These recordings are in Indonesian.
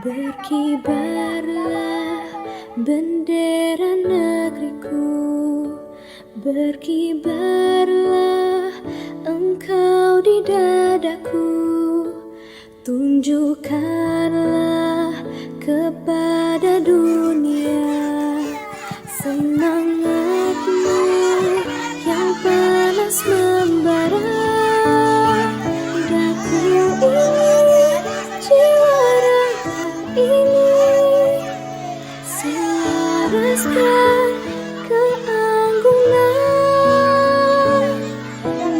Berkibarlah bendera negeriku, berkibarlah engkau di dadaku. Tunjukkanlah kepada dunia semangatmu yang panas membara. Daku ingin jiwa raga ini selaraskan keanggunan.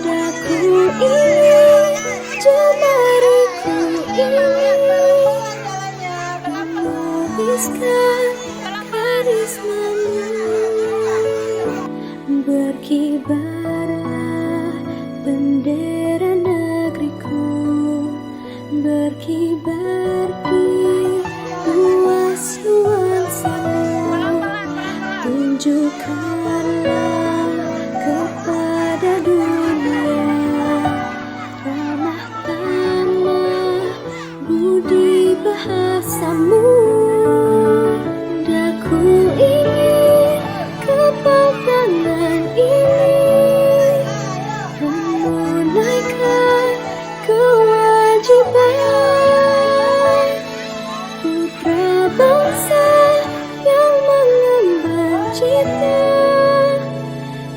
Daku ingin jemariku ini menuliskan karismamu. Berkibarlah bendera negeriku, berkibar di luas nuansamu. Tunjukkanlah kepada dunia ramah tamah budi bahasamu. Daku ingin kepatangan ini menunaikan kewajiban putra bangsa yang mengemban cita,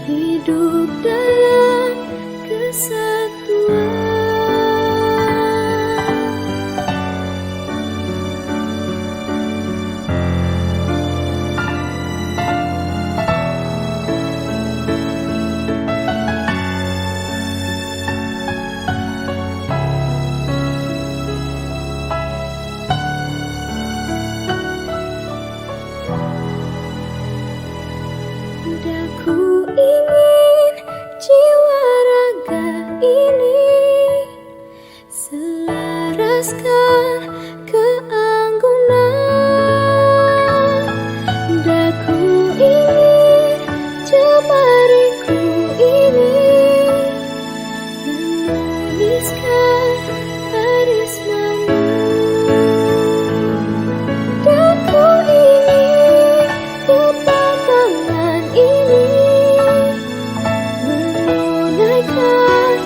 hidup dalam kesatuan. Daku ingin jiwa raga ini selaraskan keanggunan. Daku ingin jemariku ini menuliskan karismamu. Daku ingin kepatangan ini menunaikan